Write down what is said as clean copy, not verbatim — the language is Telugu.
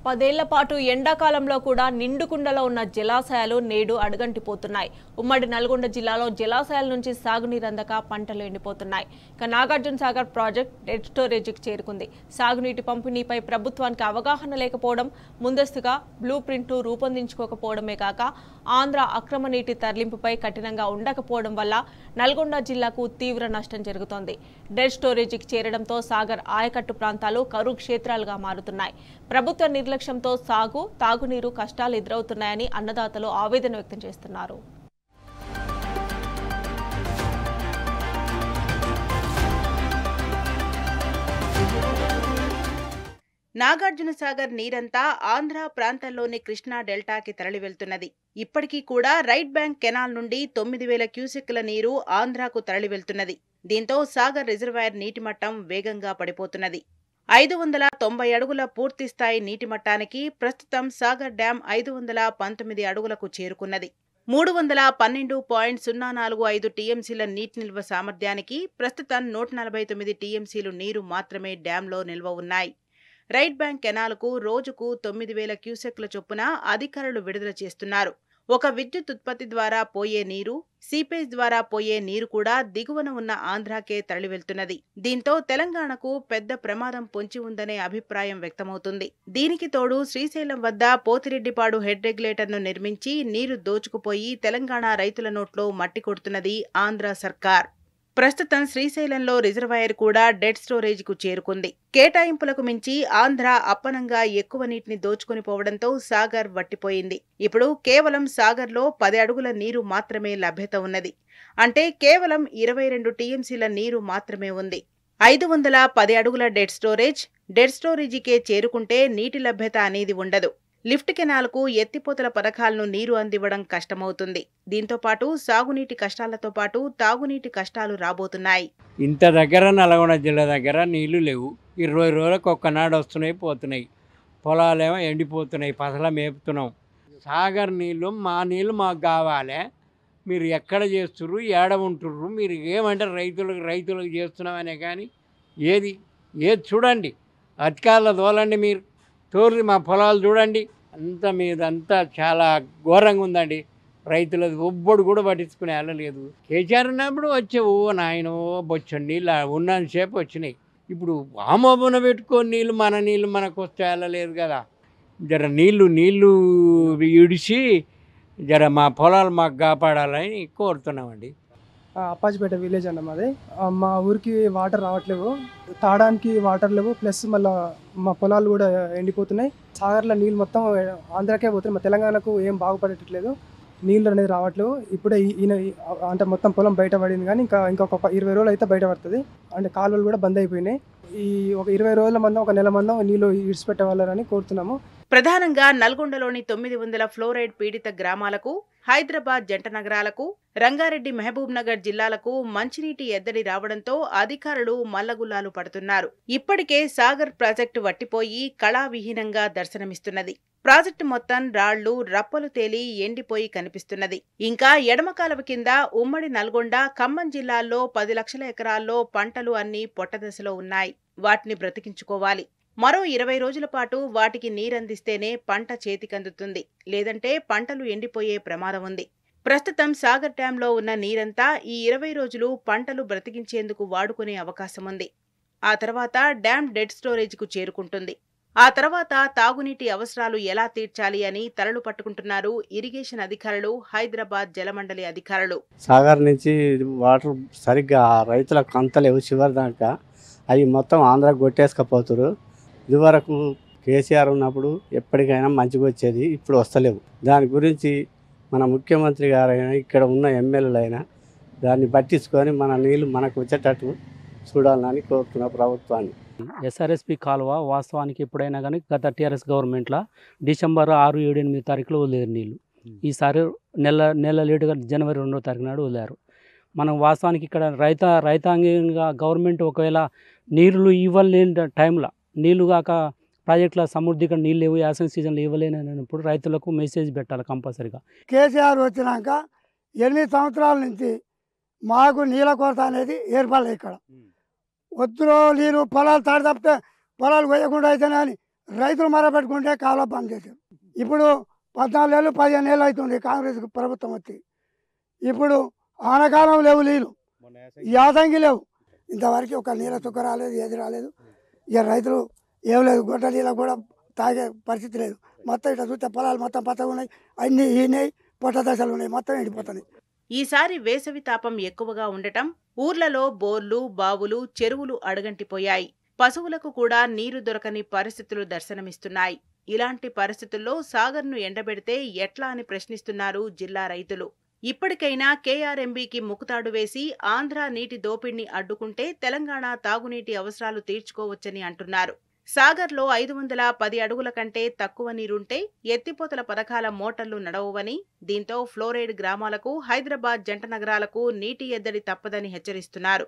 10 ఏళ్ల పాటు ఎండాకాలంలో కూడా నిండుకుండలో ఉన్న జలాశయాలు నేడు అడుగంటిపోతున్నాయి. ఉమ్మడి నల్గొండ జిల్లాలో జలాశయాల నుంచి సాగునీరు అందక పంటలు ఎండిపోతున్నాయి. ఇక నాగార్జున సాగర్ ప్రాజెక్ట్ డెడ్ స్టోరేజీకి చేరుకుంది. సాగునీటి పంపిణీపై ప్రభుత్వానికి అవగాహన లేకపోవడం, ముందస్తుగా బ్లూ ప్రింట్ను రూపొందించుకోకపోవడమే కాక ఆంధ్ర అక్రమ నీటి తరలింపుపై కఠినంగా ఉండకపోవడం వల్ల నల్గొండ జిల్లాకు తీవ్ర నష్టం జరుగుతోంది. డెడ్ స్టోరేజీకి చేరడంతో సాగర్ ఆయకట్టు ప్రాంతాలు కరువు క్షేత్రాలుగా మారుతున్నాయి. ప్రభుత్వ నిర్లక్ష్యంతో సాగు, తాగునీరు కష్టాలు ఎదురవుతున్నాయని అన్నదాతలు ఆవేదన వ్యక్తం చేస్తున్నారు. నాగార్జున సాగర్ నీరంతా ఆంధ్ర ప్రాంతంలోని కృష్ణా డెల్టాకి తరలి వెళ్తున్నది. ఇప్పటికీ కూడా రైట్ బ్యాంక్ కెనాల్ నుండి 9,000 క్యూసెక్కుల నీరు ఆంధ్రాకు తరలి వెళ్తున్నది. దీంతో సాగర్ రిజర్వాయర్ నీటి మట్టం వేగంగా పడిపోతున్నది. 590 అడుగుల పూర్తిస్థాయి నీటి మట్టానికి ప్రస్తుతం సాగర్ డ్యాం 519 అడుగులకు చేరుకున్నది. 312.045 టీఎంసీల నీటి నిల్వ సామర్థ్యానికి ప్రస్తుతం 149 టీఎంసీలు నీరు మాత్రమే డ్యాంలో నిల్వ ఉన్నాయి. రైట్ బ్యాంక్ కెనాల్కు రోజుకు 9,000 క్యూసెక్ల చొప్పున అధికారులు విడుదల చేస్తున్నారు. ఒక విద్యుత్ ఉత్పత్తి ద్వారా పోయే నీరు, సీపేజ్ ద్వారా పోయే నీరు కూడా దిగువన ఉన్న ఆంధ్రాకే తరలి వెళ్తున్నది. దీంతో తెలంగాణకు పెద్ద ప్రమాదం పొంచి ఉందనే అభిప్రాయం వ్యక్తమవుతుంది. దీనికి తోడు శ్రీశైలం వద్ద పోతిరెడ్డిపాడు హెడ్ రెగ్యులేటర్ను నిర్మించి నీరు దోచుకుపోయి తెలంగాణ రైతుల నోట్లో మట్టి కొడుతున్నది ఆంధ్ర సర్కార్. ప్రస్తుతం శ్రీశైలంలో రిజర్వాయర్ కూడా డెడ్ స్టోరేజ్కు చేరుకుంది. కేటాయింపులకు మించి ఆంధ్ర అప్పనంగా ఎక్కువ నీటిని దోచుకుని పోవడంతో సాగర్ వట్టిపోయింది. ఇప్పుడు కేవలం సాగర్లో 10 అడుగుల నీరు మాత్రమే లభ్యత ఉన్నది. అంటే కేవలం 22 టీఎంసీల నీరు మాత్రమే ఉంది. 510 అడుగుల డెడ్ స్టోరేజీకే చేరుకుంటే నీటి లభ్యత అనేది ఉండదు. లిఫ్ట్ కెనాల్కు ఎత్తిపోతల పథకాలను నీరు అందివ్వడం కష్టమవుతుంది. దీంతో పాటు సాగునీటి కష్టాలతో పాటు తాగునీటి కష్టాలు రాబోతున్నాయి. ఇంత దగ్గర నల్గొండ జిల్లా దగ్గర నీళ్లు లేవు. 20 రోజులకు ఒక్కనాడు వస్తున్నాయి, పోతున్నాయి. పొలాలేమో ఎండిపోతున్నాయి, పసల మేపుతున్నాం. సాగర్ నీళ్ళు మా నీళ్ళు మాకు కావాలి. మీరు ఎక్కడ చేస్తుర్రు, ఏడ ఉంటుర్రు, మీరు ఏమంటారు రైతులకు చేస్తున్నామనే కానీ ఏది చూడండి, అధికారుల తోలండి, మీరు తోలి మా పొలాలు చూడండి. మీదంతా చాలా ఘోరంగా ఉందండి. రైతులది ఒబ్బడు కూడా పట్టించుకునే వెళ్ళలేదు. కేసీఆర్ ఉన్నప్పుడు వచ్చావు నాయన బొచ్చండి నీళ్ళు ఉన్నంతసేపు వచ్చినాయి. ఇప్పుడు ఆమోబున పెట్టుకొని నీళ్ళు మనకు వస్తే వెళ్ళలేదు కదా. జర నీళ్ళు ఇడిచి జర మా పొలాలు మాకు కాపాడాలని కోరుతున్నామండి. అప్పాజిపేట విలేజ్ అన్న మాది. మా ఊరికి వాటర్ రావట్లేవు, తాగడానికి వాటర్ లేవు, ప్లస్ మళ్ళీ మా పొలాలు కూడా ఎండిపోతున్నాయి. సాగర్లో నీళ్ళు మొత్తం ఆంధ్రాకే పోతున్నాయి. మా తెలంగాణకు ఏం బాగుపడట్లేదు, నీళ్ళు అనేది రావట్లేవు. ఇప్పుడే అంటే మొత్తం పొలం బయట పడింది, కానీ ఇంకొక 20 రోజులు అయితే బయట పడుతుంది. అంటే కాలువలు కూడా బంద్ అయిపోయినాయి. ఈ ఒక 20 రోజుల మందం, ఒక నెల మందం నీళ్ళు ఇడిచిపెట్టవాలని కోరుతున్నాము. ప్రధానంగా నల్గొండలోని 900 ఫ్లోరైడ్ పీడిత గ్రామాలకు, హైదరాబాద్ జంట నగరాలకు, రంగారెడ్డి మహబూబ్ నగర్ జిల్లాలకు మంచినీటి ఎద్దడి రావడంతో అధికారులు మల్లగుల్లాలు పడుతున్నారు. ఇప్పటికే సాగర్ ప్రాజెక్టు వట్టిపోయి కళావిహీనంగా దర్శనమిస్తున్నది. ప్రాజెక్టు మొత్తం రాళ్లు, రప్పలు తేలి ఎండిపోయి కనిపిస్తున్నది. ఇంకా ఎడమ కాలువ కింద ఉమ్మడి నల్గొండ, ఖమ్మం జిల్లాల్లో 10 లక్షల ఎకరాల్లో పంటలు అన్నీ పొట్టదశలో ఉన్నాయి. వాటిని బ్రతికించుకోవాలి. మరో 20 రోజుల పాటు వాటికి నీరందిస్తేనే పంట చేతికందుతుంది. లేదంటే పంటలు ఎండిపోయే ప్రమాదం ఉంది. ప్రస్తుతం సాగర్ డ్యాంలో ఉన్న నీరంతా ఈ 20 రోజులు పంటలు బ్రతికించేందుకు వాడుకునే అవకాశం ఉంది. ఆ తర్వాత డ్యాం డెడ్ స్టోరేజ్కు చేరుకుంటుంది. ఆ తర్వాత తాగునీటి అవసరాలు ఎలా తీర్చాలి అని తలలు పట్టుకుంటున్నారు ఇరిగేషన్ అధికారులు, హైదరాబాద్ జలమండలి అధికారులు. సాగర్ నుంచి వాటర్ సరిగ్గా రైతులకు అంతలేవు. చివరి దాకా అవి మొత్తం ఆంధ్రాకి కొట్టేసుకపోతురు. ఇదివరకు కేసీఆర్ ఉన్నప్పుడు ఎప్పటికైనా మంచిగా వచ్చేది, ఇప్పుడు వస్తలేవు. దాని గురించి మన ముఖ్యమంత్రి గారైనా, ఇక్కడ ఉన్న ఎమ్మెల్యేలైనా దాన్ని పట్టించుకొని మన నీళ్ళు మనకు వచ్చేటట్టు చూడాలని కోరుతున్న ప్రభుత్వాన్ని. ఎస్ఆర్ఎస్పి కాలువ వాస్తవానికి ఎప్పుడైనా కానీ గత టీఆర్ఎస్ గవర్నమెంట్లో డిసెంబర్ 6, 7, 8 తారీఖులో వదిలేరు నీళ్ళు. ఈసారి నెల లేటుగా జనవరి 2వ తారీఖు నాడు వదిలేరు. మనం వాస్తవానికి ఇక్కడ రైతాంగంగా గవర్నమెంట్ ఒకవేళ నీళ్ళు ఇవ్వలేని టైంలో, నీళ్ళు కాక ప్రాజెక్టుల సమృద్ధిగా నీళ్ళు లేవు, యాసంగి సీజన్లో ఇవ్వలేనప్పుడు రైతులకు మెసేజ్ పెట్టాలి కంపల్సరీగా. కేసీఆర్ వచ్చినాక 8 సంవత్సరాల నుంచి మాకు నీళ్ళ కొరత అనేది ఏర్పడలేదు. ఇక్కడ వద్దులో నీరు పొలాలు తాడి తప్పితే పొలాలు కొయ్యకుండా అయితేనే అని రైతులు మరపెట్టుకుంటే కాలువ బంద్ చేశారు. ఇప్పుడు 14 ఏళ్ళు 15 ఏళ్ళు అవుతుంది కాంగ్రెస్ ప్రభుత్వం వచ్చి. ఇప్పుడు ఆనకాలం లేవు నీళ్ళు, యాసంగి లేవు, ఇంతవరకు ఒక నీళ్ళ చుక్క రాలేదు, ఏది రాలేదు. ఇక రైతులు ఏం లేదు, గొడ్డ నీళ్ళ కూడా తాగే పరిస్థితి లేదు. మొత్తం ఇట్లా చూస్తే పొలాలు మొత్తం పచ్చగా ఉన్నాయి, అన్నీ ఈనాయి, పొట్ట దశలు ఉన్నాయి, మొత్తం ఎండిపోతున్నాయి. ఈసారి వేసవి తాపం ఎక్కువగా ఉండటం ఊర్లలో బోర్లు, బావులు, చెరువులు అడుగంటిపోయాయి. పశువులకు కూడా నీరు దొరకని పరిస్థితులు దర్శనమిస్తున్నాయి. ఇలాంటి పరిస్థితుల్లో సాగర్ను ఎండబెడితే ఎట్లా అని ప్రశ్నిస్తున్నారు జిల్లా రైతులు. ఇప్పటికైనా కేఆర్ఎంబీకి ముకుతాడు వేసి ఆంధ్ర నీటి దోపిడిని అడ్డుకుంటే తెలంగాణ తాగునీటి అవసరాలు తీర్చుకోవచ్చని అంటున్నారు. సాగర్లో 510 అడుగుల కంటే తక్కువ నీరుంటే ఎత్తిపోతల పథకాల మోటార్లు నడవవని, దీంతో ఫ్లోరైడ్ గ్రామాలకు, హైదరాబాద్ జంట నగరాలకు నీటి ఎద్దడి తప్పదని హెచ్చరిస్తున్నారు.